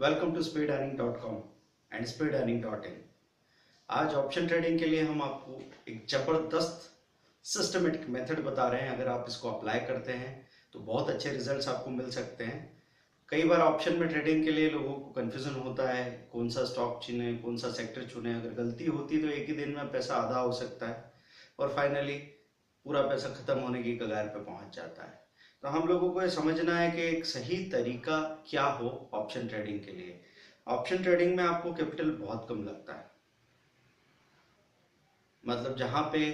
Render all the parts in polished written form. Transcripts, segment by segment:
Welcome to speedearning.com and speedearning.in। आज option trading के लिए हम आपको एक जबरदस्त सिस्टमेटिक मेथड बता रहे हैं। अगर आप इसको अप्लाई करते हैं तो बहुत अच्छे रिजल्ट्स आपको मिल सकते हैं। कई बार ऑप्शन में ट्रेडिंग के लिए लोगों को कंफ्यूजन होता है, कौन सा स्टॉक चुने, कौन सा सेक्टर चुने। अगर गलती होती तो एक ही दिन में पैसा आधा हो सकता है और फाइनली पूरा पैसा खत्म होने की कगार पे पहुंच जाता है। तो हम लोगों को ये समझना है कि एक सही तरीका क्या हो ऑप्शन ट्रेडिंग के लिए। ऑप्शन ट्रेडिंग में आपको कैपिटल बहुत कम लगता है। मतलब जहां पे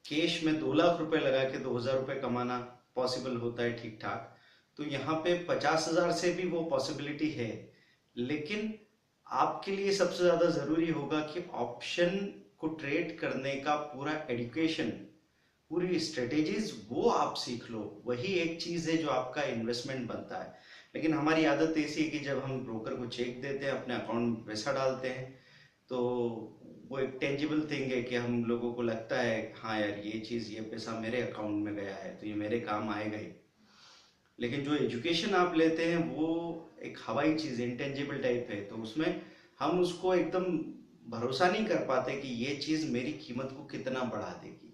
कैश में 2 लाख रुपए लगा के 2,000 रुपए कमाना पॉसिबल होता है ठीक ठाक, तो यहाँ पे 50,000 से भी वो पॉसिबिलिटी है। लेकिन आपके लिए सबसे ज्यादा जरूरी होगा कि ऑप्शन को ट्रेड करने का पूरा एडुकेशन, पूरी स्ट्रेटेजीज वो आप सीख लो। वही एक चीज है जो आपका इन्वेस्टमेंट बनता है। लेकिन हमारी आदत ऐसी है कि जब हम ब्रोकर को चेक देते हैं, अपने अकाउंट में पैसा डालते हैं, तो वो एक टेंजिबल थिंग है कि हम लोगों को लगता है हाँ यार ये चीज, ये पैसा मेरे अकाउंट में गया है तो ये मेरे काम आएगा ही। लेकिन जो एजुकेशन आप लेते हैं वो एक हवाई चीज, इंटेंजिबल टाइप है, तो उसमें हम उसको एकदम भरोसा नहीं कर पाते कि ये चीज मेरी कीमत को कितना बढ़ा देगी।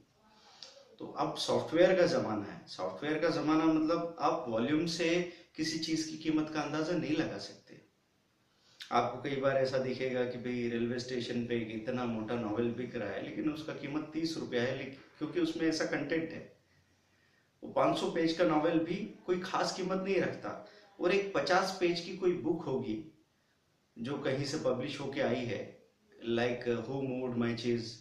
तो अब सॉफ्टवेयर का जमाना है। सॉफ्टवेयर का जमाना मतलब आप वॉल्यूम से किसी चीज की कीमत का अंदाजा नहीं लगा सकते। आपको कई बार ऐसा दिखेगा कि भाई रेलवे स्टेशन पे इतना मोटा नॉवेल बिक रहा है लेकिन उसका कीमत 30 रुपया है, लेकिन क्योंकि उसमें ऐसा कंटेंट है। वो 500 पेज का नॉवेल भी कोई खास कीमत नहीं रखता, और एक 50 पेज की कोई बुक होगी जो कहीं से पब्लिश होके आई है, लाइक हु मूव्ड माई चीज,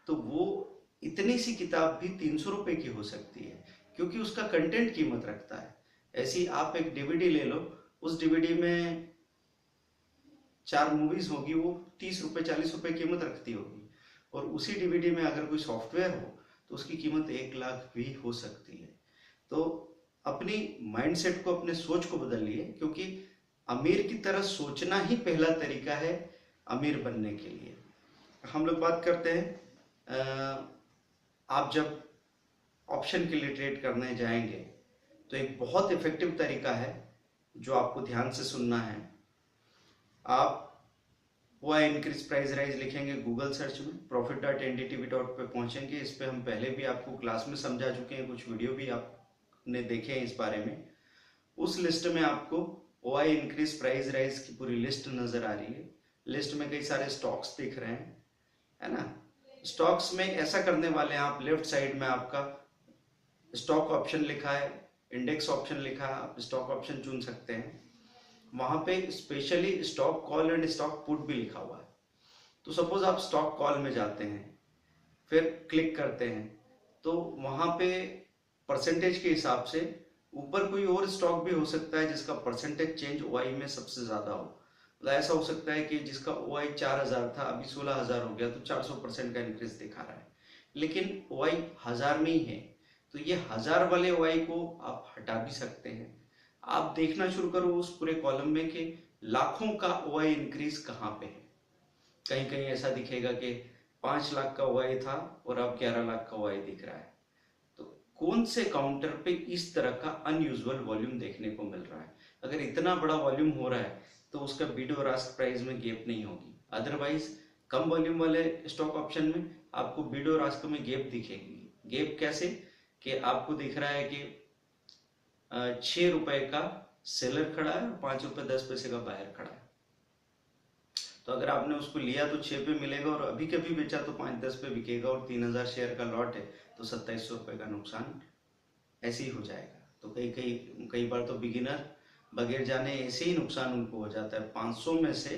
तो वो इतनी सी किताब भी 300 रुपए की हो सकती है क्योंकि उसका कंटेंट कीमत रखता है। ऐसी आप एक डीवीडी ले लो, उस डीवीडी में 4 मूवीज होगी, वो 30 रुपए 40 रुपए कीमत रखती होगी। और उसी डीवीडी में अगर कोई सॉफ्टवेयर हो तो उसकी कीमत 1 लाख भी हो सकती है। तो अपनी माइंडसेट को, अपने सोच को बदलिए, क्योंकि अमीर की तरह सोचना ही पहला तरीका है अमीर बनने के लिए। हम लोग बात करते हैं, आप जब ऑप्शन के लिए ट्रेड करने जाएंगे तो एक बहुत इफेक्टिव तरीका है जो आपको ध्यान से सुनना है। आप वो इंक्रीज प्राइस राइज लिखेंगे गूगल सर्च में, profit.ndtv पे पहुंचेंगे। इस पे हम पहले भी आपको क्लास में समझा चुके हैं, कुछ वीडियो भी आपने देखे हैं इस बारे में। उस लिस्ट में आपको OI इंक्रीज प्राइस राइज की पूरी लिस्ट नजर आ रही है। लिस्ट में कई सारे स्टॉक्स दिख रहे हैं, है ना। स्टॉक्स में ऐसा करने वाले हैं आप, लेफ्ट साइड में आपका स्टॉक ऑप्शन लिखा है, इंडेक्स ऑप्शन लिखा है, आप स्टॉक ऑप्शन चुन सकते हैं। वहां पे specially stock call and stock put भी लिखा हुआ है। तो सपोज आप स्टॉक कॉल में जाते हैं, फिर क्लिक करते हैं, तो वहां पे परसेंटेज के हिसाब से ऊपर कोई और स्टॉक भी हो सकता है जिसका परसेंटेज चेंज OI में सबसे ज्यादा हो। मतलब ऐसा हो सकता है कि जिसका OI 4,000 था अभी 16,000 हो गया, तो 400% का इंक्रीज दिखा रहा है, लेकिन OI 1,000 में ही है। तो ये 1,000 वाले OI को आप हटा भी सकते हैं। आप देखना शुरू करो उस पूरे कॉलम में कि लाखों का OI इंक्रीज कहाँ पे है। कहीं कहीं ऐसा दिखेगा कि 5 लाख का OI था और अब 11 लाख का OI दिख रहा है। तो कौन से काउंटर पे इस तरह का अनयूजुअल वॉल्यूम देखने को मिल रहा है? अगर इतना बड़ा वॉल्यूम हो रहा है तो उसका बिड और आस्क प्राइस में गैप नहीं होगी। अदरवाइज कम वॉल्यूम वाले स्टॉक ऑप्शन में आपको बिड और आस्क में गैप दिखेगी। गैप कैसे? कि आपको दिख रहा है कि 6 रुपए का सेलर खड़ा है और 5 रुपए 10 पैसे का बायर खड़ा है। तो अगर आपने उसको लिया तो 6 पे मिलेगा, और अभी कभी बेचा तो 5-10 पे बिकेगा, और 3,000 शेयर का लॉट है तो 2,700 रुपए का नुकसान ऐसे ही हो जाएगा। तो कई बार तो बिगिनर बगैर जाने ऐसे ही नुकसान उनको हो जाता है। 500 में से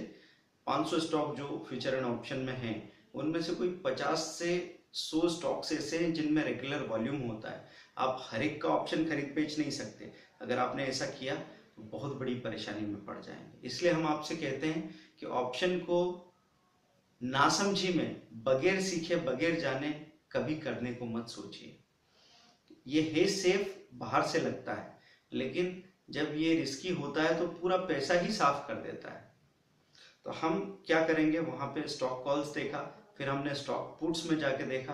500 स्टॉक जो फ्यूचर एंड ऑप्शन में हैं, उनमें से कोई 50 से 100 स्टॉक्स ऐसे हैं जिनमें रेगुलर वॉल्यूम होता है। आप हर एक का ऑप्शन खरीद बेच नहीं सकते। अगर आपने ऐसा किया तो बहुत बड़ी परेशानी में पड़ जाएंगे। इसलिए हम आपसे कहते हैं कि ऑप्शन को नासमझी में, बगैर सीखे बगैर जाने कभी करने को मत सोचिए। ये है सेफ, बाहर से लगता है, लेकिन जब ये रिस्की होता है तो पूरा पैसा ही साफ कर देता है। तो हम क्या करेंगे, वहां पे स्टॉक कॉल्स देखा, फिर हमने स्टॉक पुट्स में जाके देखा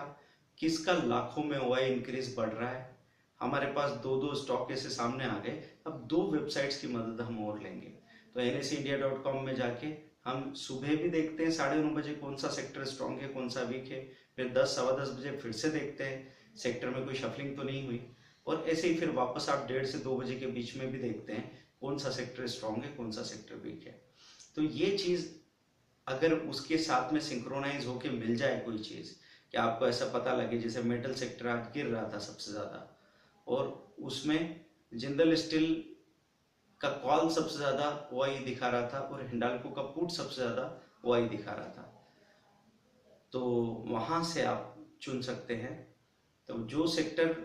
किसका लाखों में OI इंक्रीज बढ़ रहा है। हमारे पास 2-2 स्टॉक ऐसे सामने आ गए। अब 2 वेबसाइट्स की मदद हम और लेंगे। तो nsindia.com में जाके हम सुबह भी देखते हैं 9:30 बजे कौन सा सेक्टर स्ट्रांग है कौन सा वीक है, फिर 10 सवा 10 बजे फिर से देखते हैं सेक्टर में कोई शफलिंग तो नहीं हुई, और ऐसे ही फिर वापस आप 1:30 से 2 बजे के बीच में भी देखते हैं कौन सा सेक्टर स्ट्रांग है कौन सा सेक्टर वीक है। तो ये चीज अगर उसके साथ में सिंक्रोनाइज होके मिल जाए कोई चीज, कि आपको ऐसा पता लगे जैसे मेटल सेक्टर आज गिर रहा था सबसे ज्यादा और उसमें जिंदल स्टील का कॉल सबसे ज्यादा ओआई दिखा रहा था और हिंडाल्को का पुट सबसे ज्यादा ओआई दिखा रहा था, तो वहां से आप चुन सकते हैं। तो जो सेक्टर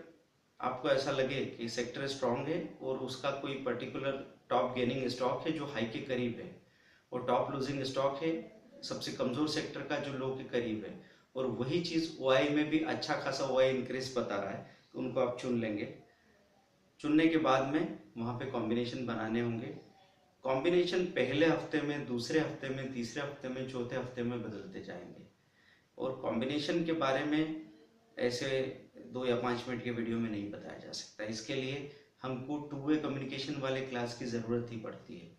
आपको ऐसा लगे कि सेक्टर स्ट्रांग है और उसका कोई पर्टिकुलर टॉप गेनिंग स्टॉक है जो हाई के करीब है और टॉप लूजिंग स्टॉक है सबसे कमजोर सेक्टर का जो लो के करीब है, और वही चीज ओआई में भी अच्छा खासा ओआई इंक्रीज बता रहा है, तो उनको आप चुन लेंगे। चुनने के बाद में वहां पे कॉम्बिनेशन बनाने होंगे। कॉम्बिनेशन पहले हफ्ते में, दूसरे हफ्ते में, तीसरे हफ्ते में, चौथे हफ्ते में बदलते जाएंगे, और कॉम्बिनेशन के बारे में ऐसे 2 या 5 मिनट के वीडियो में नहीं बताया जा सकता। इसके लिए हमको 2 वे कम्युनिकेशन वाले क्लास की जरूरत ही पड़ती है,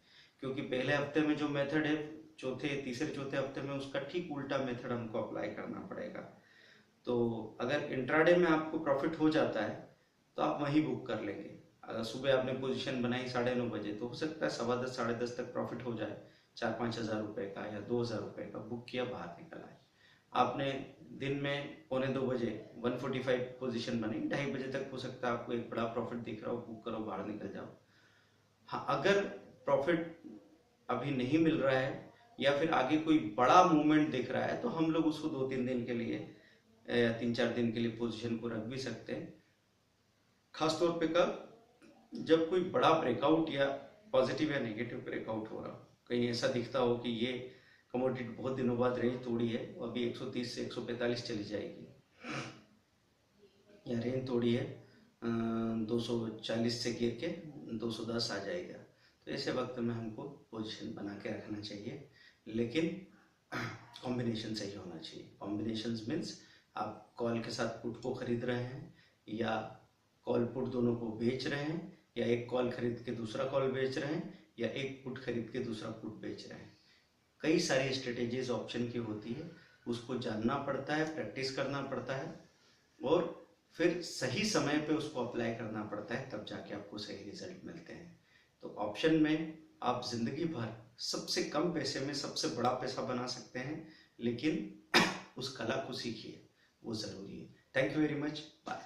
क्योंकि पहले हफ्ते में जो मेथड है तीसरे चौथे हफ्ते में उसका ठीक उल्टा मेथड हमको अप्लाई करना पड़ेगा। तो अगर इंट्राडे में आपको प्रॉफिट हो जाता है तो आप वहीं बुक कर लेंगे। अगर सुबह आपने पोजीशन बनाई 9:30 बजे, तो हो सकता है 10:15 10:30 तक प्रॉफिट हो जाए 4-5 हज़ार रुपए का या 2,000 रुपए का, बुक किया बाहर निकल आए। आपने दिन में 1:45 बजे 145 पोजीशन बनी, 2:30 बजे तक हो सकता है आपको एक बड़ा प्रॉफिट दिख रहा हो, बुक करो बाहर निकल जाओ। हाँ, अगर प्रॉफिट अभी नहीं मिल रहा है या फिर आगे कोई बड़ा मूवमेंट दिख रहा है, तो हम लोग उसको 2-3 दिन के लिए या 3-4 दिन के लिए पोजीशन को रख भी सकते हैं। खासतौर पे कब, जब कोई बड़ा ब्रेकआउट या पॉजिटिव या नेगेटिव ब्रेकआउट हो रहा हो, कहीं ऐसा दिखता हो कि ये कमोडिटी बहुत दिनों बाद रेंज तोड़ी है, अभी 130 से 145 चली जाएगी, या रेंज तोड़ी है 240 से गिर के 210 आ जाएगा, तो ऐसे वक्त में हमको पोजीशन बना के रखना चाहिए, लेकिन कॉम्बिनेशन सही होना चाहिए। कॉम्बिनेशन मीन्स आप कॉल के साथ पुट को खरीद रहे हैं या कॉल पुट दोनों को बेच रहे हैं, या एक कॉल खरीद के दूसरा कॉल बेच रहे हैं, या एक पुट खरीद के दूसरा पुट बेच रहे हैं। कई सारी स्ट्रेटेजीज ऑप्शन की होती है, उसको जानना पड़ता है, प्रैक्टिस करना पड़ता है, और फिर सही समय पे उसको अप्लाई करना पड़ता है, तब जाके आपको सही रिजल्ट मिलते हैं। तो ऑप्शन में आप जिंदगी भर सबसे कम पैसे में सबसे बड़ा पैसा बना सकते हैं, लेकिन उस कला को सीखिए, वो जरूरी है। Thank you very much, bye.